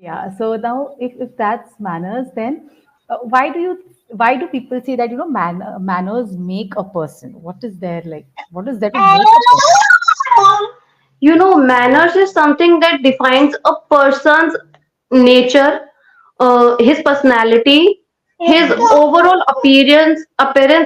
Yeah. So now, if that's manners, then why do people say that manners make a person? What is there like? What is there to make a person? Manners is something that defines a person's nature, his personality, his overall appearance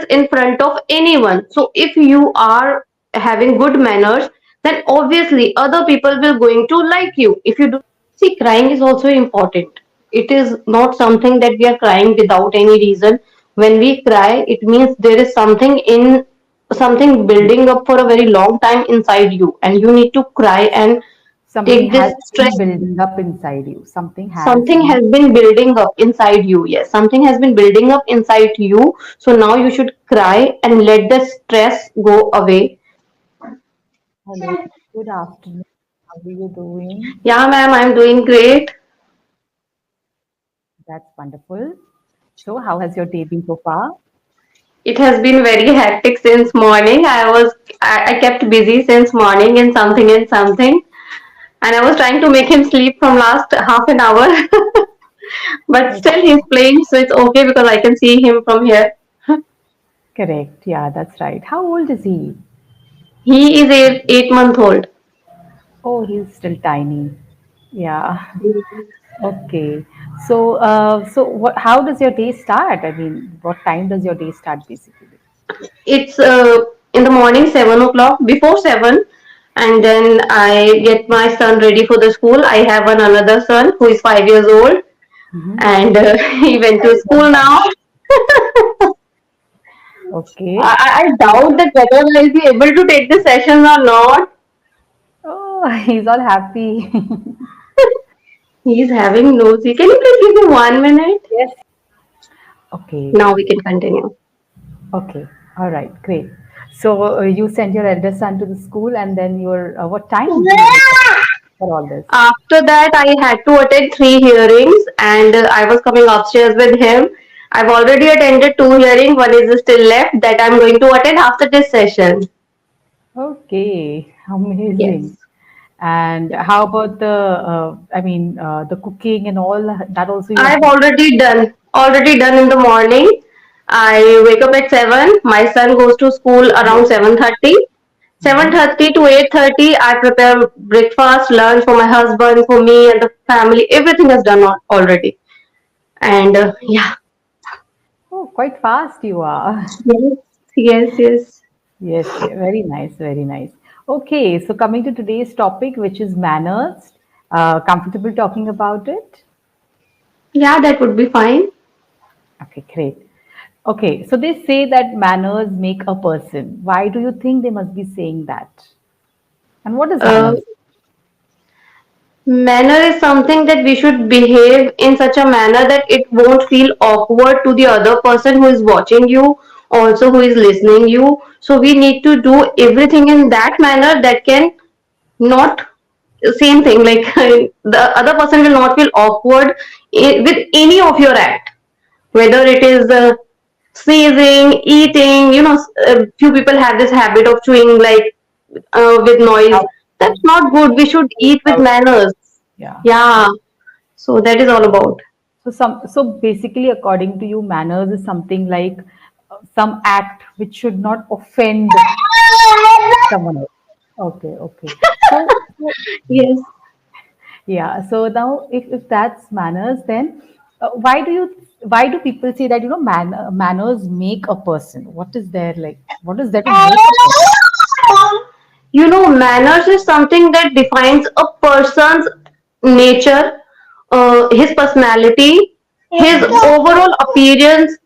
in front of anyone. So if you are having good manners, then obviously other people will going to like you. If you do see, crying is also important. It is not something that we are crying without any reason. When we cry, it means there is something building up for a very long time inside you, and you need to cry and Something take has this stress. been building up inside you. Something has Something been. has been building up inside you. Yes, something has been building up inside you. So now you should cry and let the stress go away. Hello. Good afternoon. How are you doing? Yeah, ma'am, I'm doing great. That's wonderful. So, how has your day been so far? It has been very hectic since morning. I kept busy since morning in something and I was trying to make him sleep from last half an hour. But Okay. still he's playing, so it's okay because I can see him from here. Correct. Yeah, that's right. How old is he? He is 8 month old. Oh, he's still tiny. Yeah. Okay. So, how does your day start? I mean, what time does your day start basically? It's in the morning, 7 o'clock, before 7, and then I get my son ready for the school. I have another son who is 5 years old, Hmm. and he went to Very young school one. now. Okay. I doubt that whether I'll be able to take the sessions or not. Oh, he's all happy. He's having nosy. Can you please give me 1 minute? Yes. Okay. Now we can continue. Okay. All right. Great. So, you send your elder son to the school, and then what time do you wake up for all this? After that, I had to attend 3 hearings, and I was coming upstairs with him. I've already attended 2 hearings. One is still left that I'm going to attend after this session. Okay. Amazing. Yes. And how about the cooking and all that also you have I've to. already done in the morning. I wake up at 7. My son goes to school around 7:30. Mhm. 7:30 to 8:30, I prepare breakfast, lunch for my husband, for me and the family. Everything is done already. And yeah. Oh, quite fast you are. Yes, yes, yes. Yes, very nice, very nice. Okay, so coming to today's topic, which is manners. Comfortable talking about it? Yeah, that would be fine. Okay, great. Okay, so they say that manners make a person. Why do you think they must be saying that? And what is Uh, manners? Manner is something that we should behave in such a manner that it won't feel awkward to the other person who is watching you, also who is listening you. So we need to do everything in that manner that can not same thing like the other person will not feel awkward with any of your act, whether it is sneezing, eating. A few people have this habit of chewing like with noise. That's not good. We should eat with manners. Yeah. Yeah, so that is all about. So basically, according to you, manners is something like some act which should not offend someone else. Okay, okay. So Yes. yeah. So now, if that's manners, then why do people say that manners make a person? What is there like? What is there to make a person? Manners is something that defines a person's nature, his personality, his overall appearance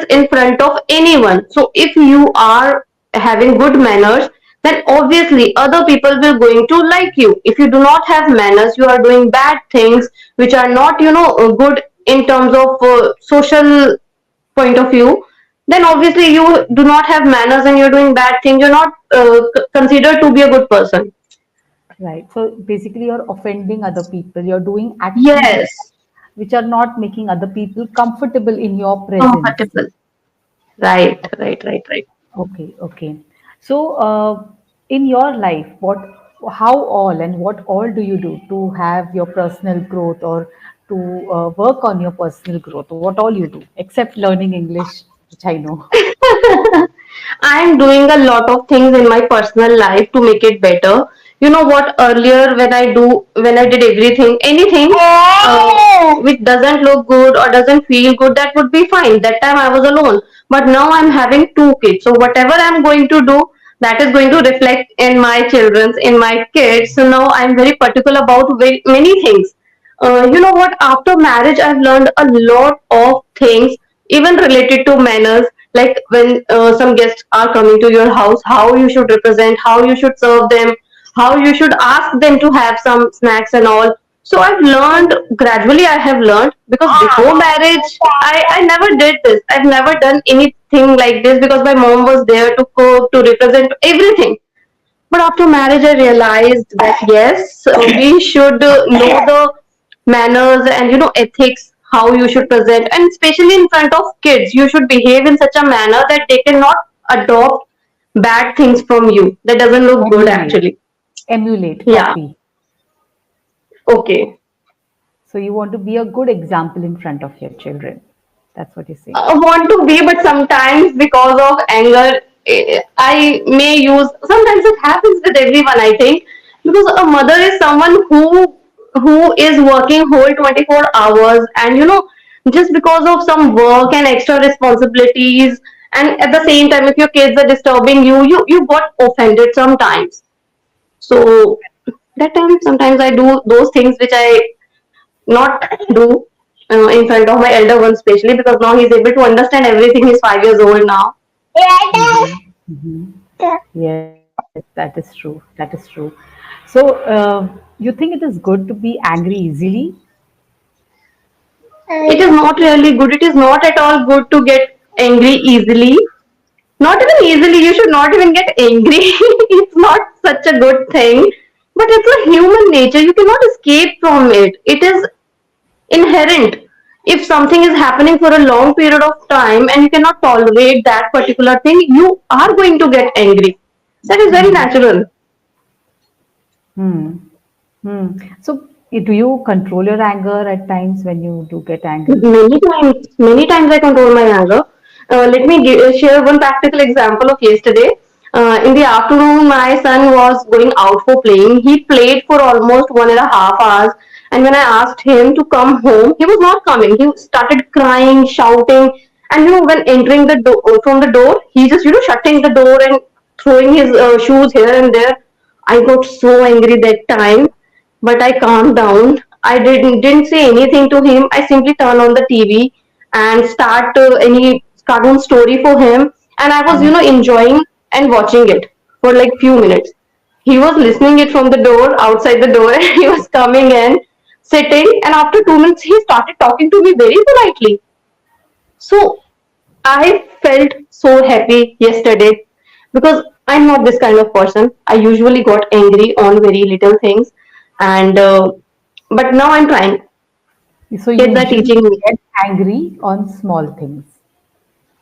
in front of anyone. So if you are having good manners, then obviously other people will going to like you. If you do not have manners, you are doing bad things which are not good in terms of social point of view, then obviously you do not have manners and you're doing bad things. You're not considered to be a good person. Right. So basically, you're offending other people. You're doing actions Yes, which are not making other people comfortable in your presence. comfortable. Right, right, right, right. Okay, okay. So, in your life, how all and what all do you do to have your personal growth or to work on your personal growth? What all you do except learning English, which I know. I'm doing a lot of things in my personal life to make it better. You know what? Earlier, when I did everything, anything which doesn't look good or doesn't feel good, that would be fine. That time I was alone. But now I'm having two kids. So whatever I'm going to do, that is going to reflect in my children's, in my kids. So now I'm very particular about very many things. You know what? After marriage, I've learned a lot of things, even related to manners. Like when some guests are coming to your house, how you should represent, how you should serve them, how you should ask them to have some snacks and all. So I've learned gradually. I have learned because before marriage, I never did this. I've never done anything like this because my mom was there to cook, to represent everything. But after marriage, I realized that yes, we should know the manners and ethics, how you should present, and especially in front of kids, you should behave in such a manner that they cannot adopt bad things from you. That doesn't look good Emulate, actually. emulate, Yeah. copy. Okay. So you want to be a good example in front of your children. That's what you're saying. I want to be, but sometimes because of anger, I may use. Sometimes it happens with everyone. I think because a mother is someone who is working whole 24 hours, and just because of some work and extra responsibilities, and at the same time, if your kids are disturbing you, you got offended sometimes. So that time, sometimes I do those things which I not do in front of my elder one, especially because now he's able to understand everything. He's 5 years old now. Mm-hmm. Mm-hmm. Yes, that is true. That is true. So, you think it is good to be angry easily? It is not really good. It is not at all good to get angry easily. Not even easily. You should not even get angry. It's not such a good thing. But it's a human nature. You cannot escape from it. It is inherent. If something is happening for a long period of time and you cannot tolerate that particular thing, you are going to get angry. That is very Mm-hmm. natural. Hmm. Hmm. So, do you control your anger at times when you do get angry? Many times I control my anger. Let me share one practical example of yesterday. In the afternoon, my son was going out for playing. He played for almost 1.5 hours. And when I asked him to come home, he was not coming. He started crying, shouting. And when entering the door from the door, he just shutting the door and throwing his shoes here and there. I got so angry that time, but I calmed down. I didn't say anything to him. I simply turned on the TV and start any cartoon story for him, and I was enjoying and watching it for like few minutes. He was listening it from the door outside the door, and he was coming in, sitting, and after 2 minutes he started talking to me very politely. So I felt so happy yesterday because I'm not this kind of person. I usually got angry on very little things, and but now I'm trying. So, you Kids are usually teaching me. get angry on small things.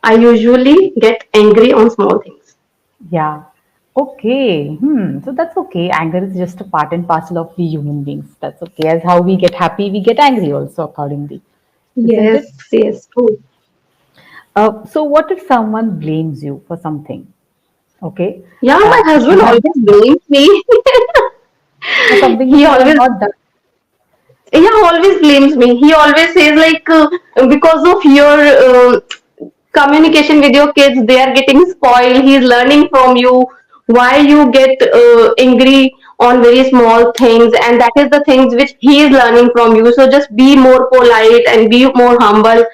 I usually get angry on small things. Yeah. Okay. Hmm. So that's okay. Anger is just a part and parcel of we human beings. That's okay. As how we get happy, we get angry also accordingly, isn't Yes, it? yes, true. So what if someone blames you for something? Okay. Yeah, my You husband have always blames me. for something He which you have always not done. Yeah, always blames me. He always says like because of your communication with your kids, they are getting spoiled. He's learning from you. Why you get angry on very small things, and that is the things which he is learning from you. So just be more polite and be more humble.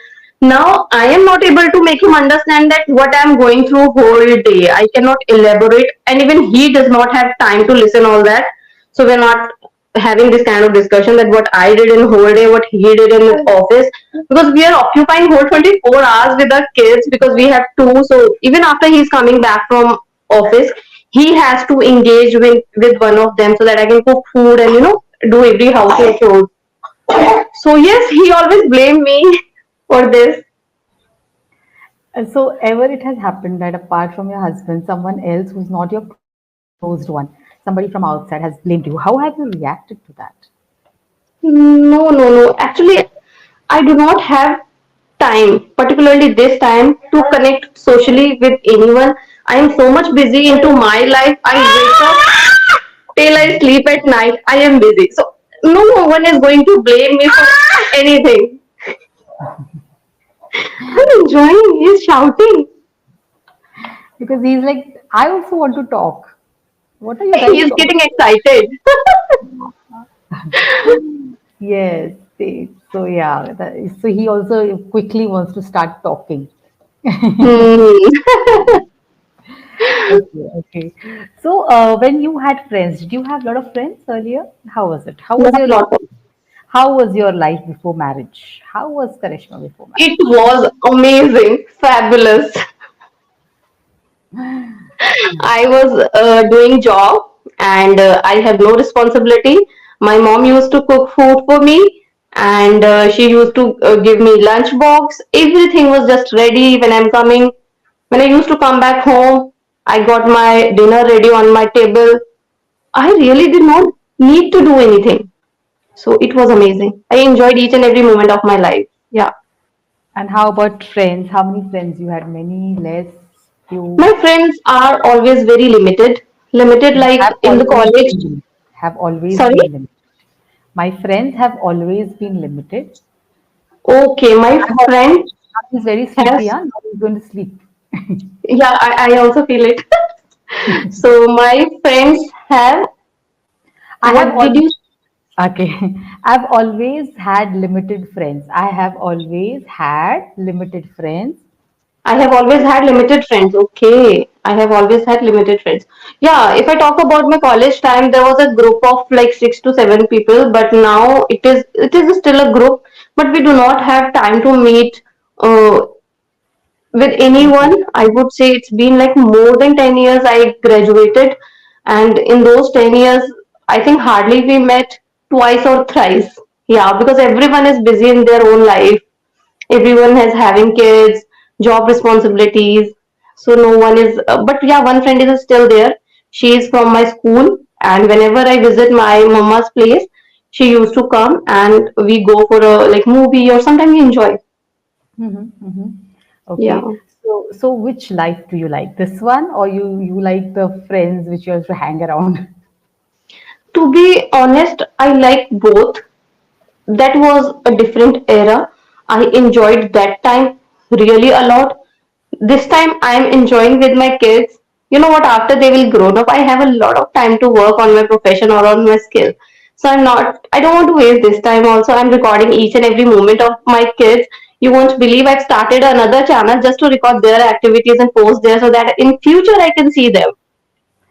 Now I am not able to make him understand that what I am going through whole day. I cannot elaborate, and even he does not have time to listen all that. So we're not having this kind of discussion that what I did in whole day, what he did in the office, because we are occupying whole 24 hours with our kids because we have two. So even after he's coming back from office, he has to engage with one of them so that I can cook food and do every household chores. So yes, he always blamed me for this. So ever it has happened that apart from your husband, someone else who's not your closed one somebody from outside has blamed you. How have you reacted to that? No, no, no. Actually, I do not have time, particularly this time, to connect socially with anyone. I am so much busy into my life. I wake up till I sleep at night. I am busy. So no one is going to blame me for anything. I'm enjoying. He's shouting. Because he's like, I also want to talk. What are you guys He's talking? getting excited. Yes. So yeah. So he also quickly wants to start talking. Hmm. Okay. Okay. So when you had friends, did you have a lot of friends earlier? How was it? Not a lot. How was your life before marriage? How was Karishma before It marriage? was amazing, fabulous. I was doing job and I have no responsibility. My mom used to cook food for me and she used to give me lunch box. Everything was just ready when I'm coming. When I used to come back home, I got my dinner ready on my table. I really did not need to do anything. So it was amazing. I enjoyed each and every moment of my life. Yeah. And how about friends? How many friends you had? Many, less, My few? friends are always very limited. Limited like Have in the always college. been have always Sorry? been limited. My friends have always been limited. Okay, my I'm also, friend he's very sleepy, has, huh? Now he's going to sleep. yeah, I also feel it. So my friends have, I have what did always you, okay. I've always had limited friends. I have always had limited friends. I have always had limited friends. Okay, I have always had limited friends. Yeah, if I talk about my college time, there was a group of like 6 to 7 people, but now it is still a group, but we do not have time to meet uh, with anyone. I would say it's been like more than 10 years I graduated, and in those 10 years I think hardly we met twice or thrice. Yeah, because everyone is busy in their own life. Everyone is having kids, job responsibilities, so no one is but yeah, one friend is still there. She is from my school, and whenever I visit my mama's place, she used to come and we go for a like movie or sometimes we enjoy. Mm-hmm. Yeah. Okay. So which life do you like? This one, or you like the friends which you also hang around? To be honest, I like both. That was a different era. I enjoyed that time really a lot. This time I am enjoying with my kids. You know what? After they will grow up, I have a lot of time to work on my profession or on my skill. So I don't want to waste this time. Also, I'm recording each and every moment of my kids. You won't believe I've started another channel just to record their activities and post there so that in future I can see them.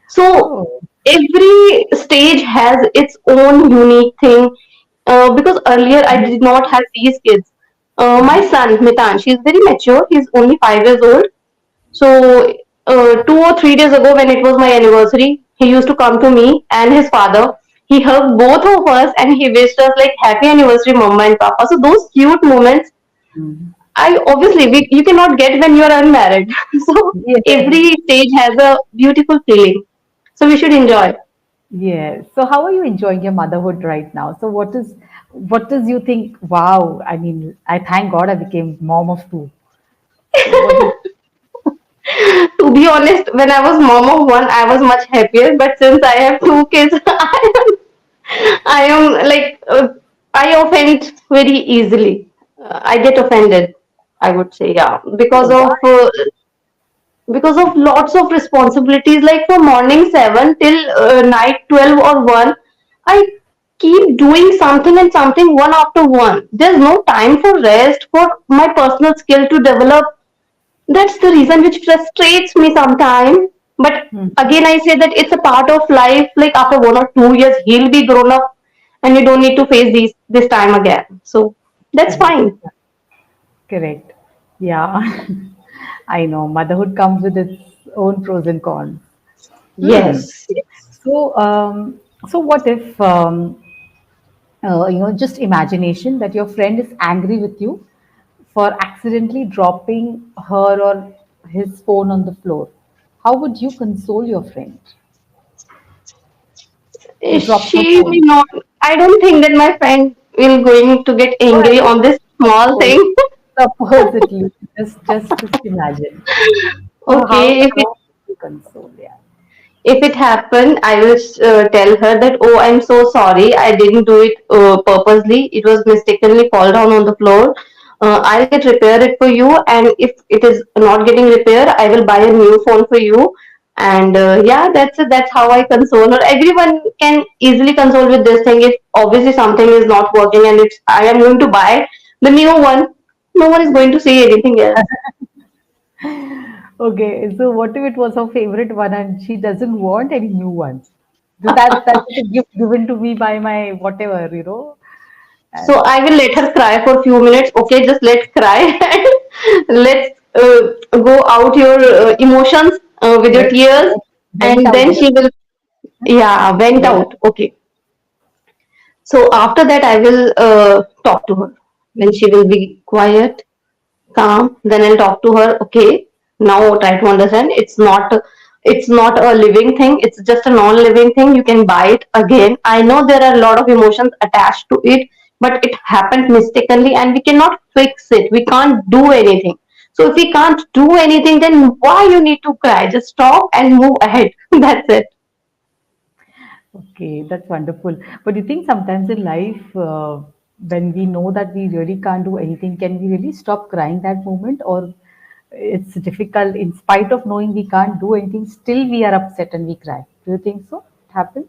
So Oh. every stage has its own unique thing. Because earlier I did not have these kids. My son Mitan, she's very mature. He's only 5 years old. So 2 or 3 days ago, when it was my anniversary, he used to come to me and his father. He hugged both of us and he wished us like happy anniversary, mama and papa. So those cute moments, Mm. I obviously you cannot get when you are unmarried. So Yes. every stage has a beautiful feeling. So we should enjoy. Yes. So how are you enjoying your motherhood right now? So what does you think? Wow, I mean, I thank God I became mom of two. So what is To be honest, when I was mom of one, I was much happier. But since I have two kids, I am like I offend very easily. I get offended. I would say, yeah, oh, why? because of lots of responsibilities. Like from morning 7 till night 12 or 1, I keep doing something and something one after one. There's no time for rest, for my personal skill to develop. That's the reason which frustrates me sometimes. But Hmm. again, I say that it's a part of life. Like after 1 or 2 years, he'll be grown up, and you don't need to face this time again. So that's Correct. fine. Correct. Yeah. I know motherhood comes with its own pros and cons. Hmm. Yes. So, so what if, just imagination that your friend is angry with you for accidentally dropping her or his phone on the floor. How would you console your friend? Drop the She may phone. not. I don't think that my friend will going to get Well, angry on this small suppose, thing. supposedly, just imagine. So Okay, if it how to console? Yeah. if it happened, I will tell her that, oh, I'm so sorry, I didn't do it purposely. It was mistakenly fall down on the floor. I'll get repair it for you, and if it is not getting repair, I will buy a new phone for you. And yeah, that's it. That's how I console her. Everyone can easily console with this thing. If obviously something is not working and it's I am going to buy the new one, no one is going to say anything else. Okay, so what if it was her favorite one and she doesn't want any new one? So that's a gift given to me by my whatever. So And I will let her cry for a few minutes. Okay, just let's cry and let's go out your emotions with your let tears, vent and out then your she will, yeah, vent out. Okay. So after that, I will talk to her. When she will be quiet, calm, then I'll talk to her. Okay, now try to understand. It's not a living thing. It's just a non-living thing. You can buy it again. I know there are a lot of emotions attached to it, but it happened mistakenly, and we cannot fix it. We can't do anything. So if we can't do anything, then why you need to cry? Just stop and move ahead. That's it. Okay, that's wonderful. But you think sometimes in life, when we know that we really can't do anything, can we really stop crying that moment? Or it's difficult, in spite of knowing we can't do anything, still we are upset and we cry. Do you think so? It happens?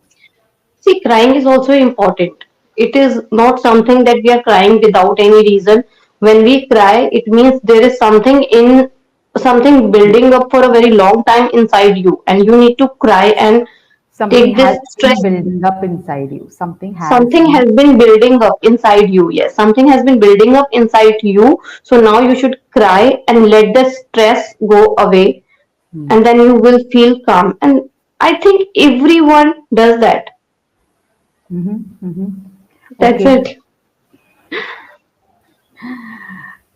See, crying is also important. It is not something that we are crying without any reason. When we cry, it means there is something building up for a very long time inside you, and you need to cry and Something take has this stress. been building up inside you. Something has Something been. has been building up inside you. Yes, something has been building up inside you. So now you should cry and let the stress go away, Hmm. and then you will feel calm. And I think everyone does that. Mm-hmm, mm-hmm. That's Okay, it.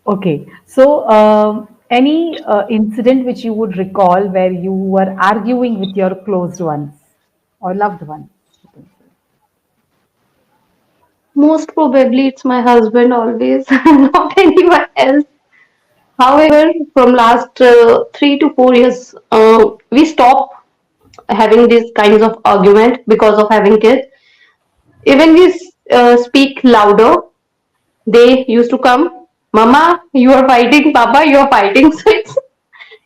okay. So, any incident which you would recall where you were arguing with your closed ones or loved ones? You can say. Most probably it's my husband always, not anyone else. However, from last 3 to 4 years, we stopped having these kinds of argument because of having kids. Even we speak louder, they used to come, Mama, you are fighting, Papa, you are fighting. So it's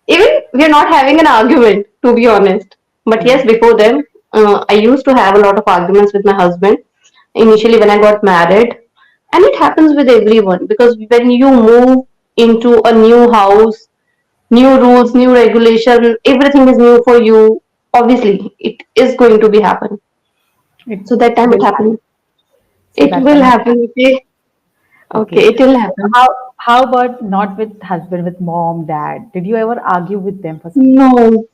even we are not having an argument, to be honest. But yes, before them, I used to have a lot of arguments with my husband. Initially, when I got married, and it happens with everyone because when you move into a new house, new rules, new regulation, everything is new for you. Obviously, it is going to be happen. It So that time it will happened. so It that will time it happen. Okay, okay. okay, it will So happen. how about not with husband, with mom, dad? Did you ever argue with them for something? No,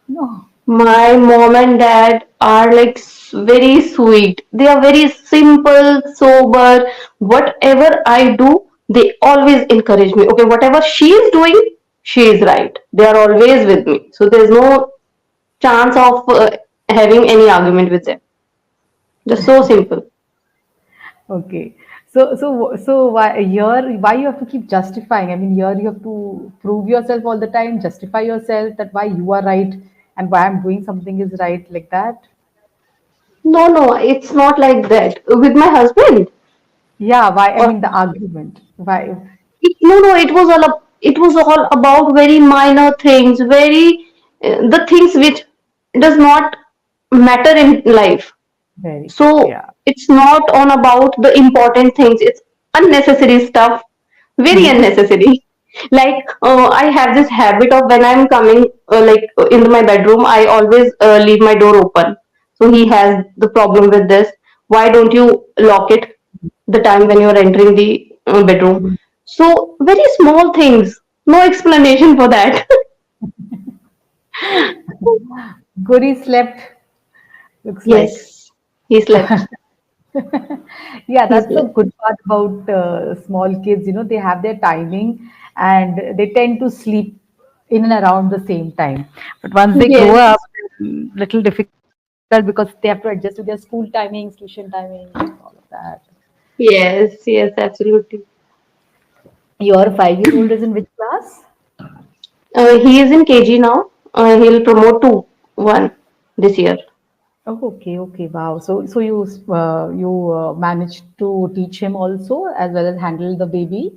No. my mom and dad are like very sweet. They are very simple, sober. Whatever I do, they always encourage me. Okay, whatever she is doing, she is right. They are always with me. So there's no chance of having any argument with them. Just so simple. Okay. So why you have to keep justifying? I mean, here you have to prove yourself all the time, justify yourself that why you are right and why I'm doing something is right like that. No, no, it's not like that. With my husband, Yeah, why? I or mean, the argument. Why? no, no, it was all about very minor things, very the things which does not matter in life. Very true. So Yeah. it's not on about the important things. It's unnecessary stuff, very Hmm. unnecessary. Like I have this habit of when I'm coming, in my bedroom, I always leave my door open. So he has the problem with this. Why don't you lock it the time when you are entering the bedroom? So very small things, no explanation for that. Guri slept. Looks like. Yes, he slept. Yeah, He that's a slept. good part about small kids. They have their timing and they tend to sleep in and around the same time. But once they grow Yes. up, little difficult because they have to adjust to their school timings, tuition timings, and all of that. Yes, yes, absolutely. Your 5-year-old is in which class? He is in KG now. He'll promote to one this year. Oh, okay, okay, wow. So you managed to teach him also as well as handle the baby.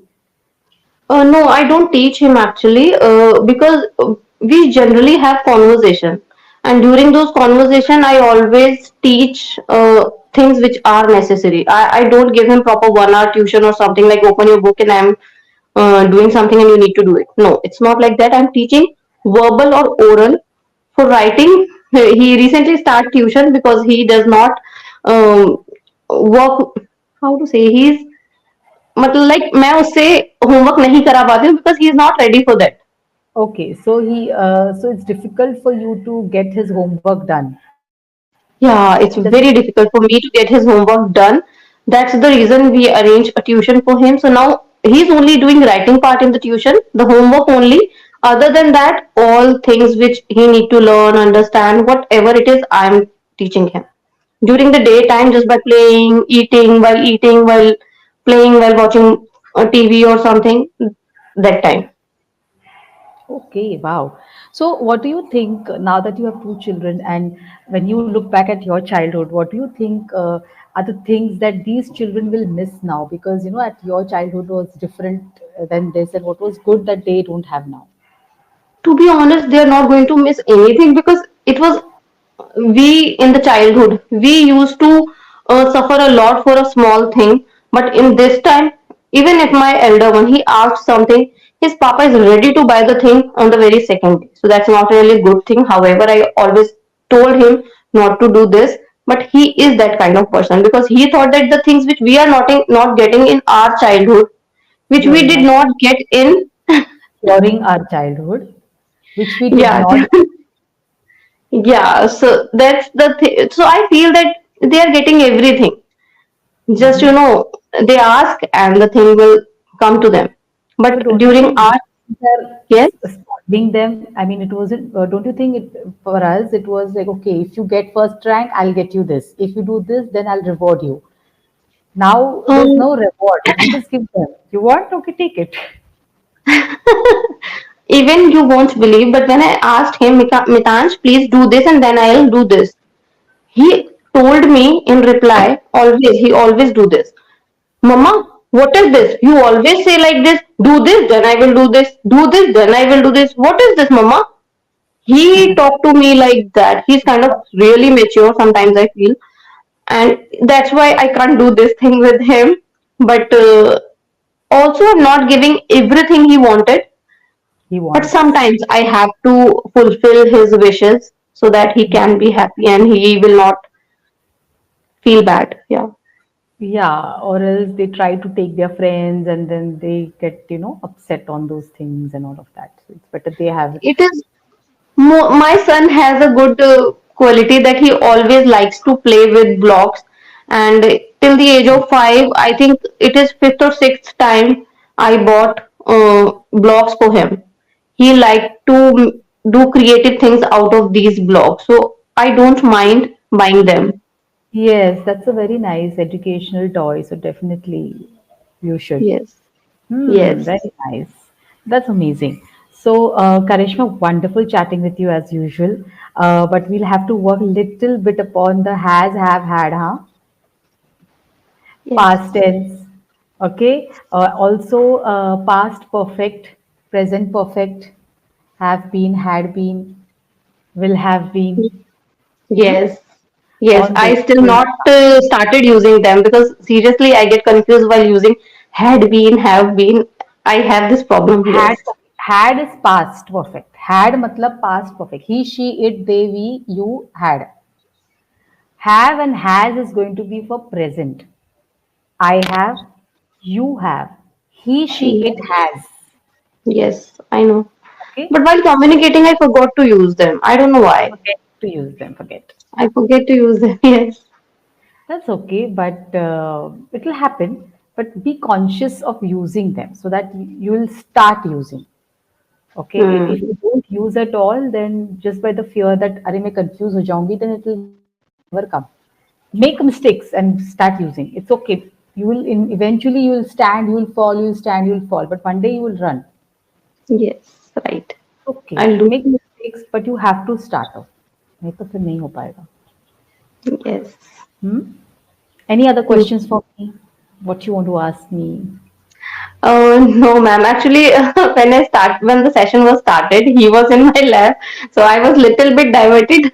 No, I don't teach him actually because we generally have conversation, and during those conversation, I always teach things which are necessary. I don't give him proper 1 hour tuition or something like open your book and I'm doing something and you need to do it. No, it's not like that. I'm teaching verbal or oral. For writing, he recently started tuition because he does not work. How to say he's मतलब like मैं उससे homework नहीं करा पाती हूँ because he is not ready for that. Okay, so it's difficult for you to get his homework done. Yeah, it's Does very difficult for me to get his homework done. That's the reason we arrange a tuition for him. So now he's only doing writing part in the tuition, the homework only. Other than that, all things which he need to learn, understand, whatever it is, I'm teaching him. During the daytime, just by playing, eating, while playing, while watching a TV or something, that time. Okay, wow. So, what do you think now that you have two children, and when you look back at your childhood, what do you think are the things that these children will miss now? Because at your childhood was different than this, and what was good that they don't have now. To be honest, they are not going to miss anything because it was we in the childhood we used to suffer a lot for a small thing, but in this time, even if my elder one he asked something, his papa is ready to buy the thing on the very second day. So that's not really a good thing. However, I always told him not to do this, but he is that kind of person because he thought that the things which we are not getting in our childhood, which we During did our not get in. during our childhood, which we did Yeah. not. Yeah, so that's the thing. So I feel that they are getting everything. Just, Mhm. they ask and the thing will come to them. So But don't you during think our, these are yes, spoiling them? I mean, it wasn't. Don't you think it for us? It was like, okay, if you get first rank, I'll get you this. If you do this, then I'll reward you. Now there's um, no reward. You just give them. You want? Okay, take it. even you won't believe, but when I asked him, Mitansh, please do this and then I'll do this. He told me in reply, he always do this. Mama, what is this? You always say like this, do this, then I will do this, do this, then I will do this. What is this, Mama? He talked to me like that. He's kind of really mature sometimes, I feel. And that's why I can't do this thing with him. But also, I'm not giving everything he wanted. He But wants. sometimes I have to fulfill his wishes so that he can be happy and he will not feel bad. Yeah. Yeah, or else they try to take their friends and then they get, upset on those things and all of that. So it's better they have. It is my son has a good quality that he always likes to play with blocks, and till the age of 5, I think it is fifth or sixth time I bought blocks for him. He liked to do creative things out of these blocks, so I don't mind buying them. Yes, that's a very nice educational toy. So definitely you should. Yes, yes, Very nice. That's amazing. So, Karishma, wonderful chatting with you as usual. But we'll have to work a little bit upon the has, have, had, huh? Past yes. tense. Okay. Also, past perfect, present perfect, have been, had been, will have been. Hmm? Yes, yes. On those I still things. not started using them because seriously, I get confused while using had been, have been. I have this problem. Had Yes, had is past perfect. Had matlab past perfect. He, she, it, they, we, you had. Have and has is going to be for present. I have, you have. He, she, it yes, has. yes. I know. Okay? But while communicating, I forgot to use them. I don't know why. Forget to use them, forget. I forget to use them. Yes. That's okay, but it will happen. But be conscious of using them so that you will start using. Okay, if Hmm. you don't use at all, then just by the fear that अरे मैं confused हो जाऊंगी, then it will never come. Make mistakes and start using. It's okay. You will eventually you will stand, you will fall, you will stand, you will fall. But one day you will run. Yes, right. Okay. I'll do. Make mistakes, but you have to start off. नहीं तो फिर नहीं हो पाएगा. Yes. Hmm? Any other questions for me? What you want to ask me? No, ma'am. Actually, when the session was started, he was in my lab, so I was little bit diverted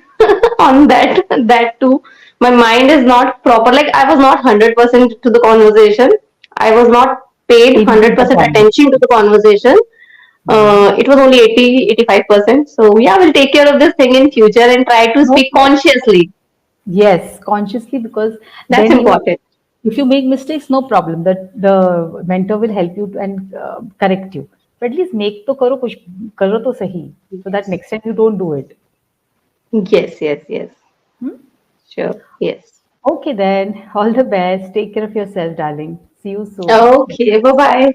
on that too. My mind is not proper. Like I was not 100% to the conversation. I was not paid hundred 80% percent performance. attention to the conversation. Hmm. It was only 80-85%. So yeah, we'll take care of this thing in future and try to No speak problem. consciously. Yes, consciously because That's then you, important. if you make mistakes, no problem. The mentor will help you and correct you. But at least make to karo kuch karo to sahi so that next time you don't do it. Yes, yes, yes. Hmm? Sure. Yes. Okay then, all the best. Take care of yourself, darling. See you soon. Okay. Bye bye.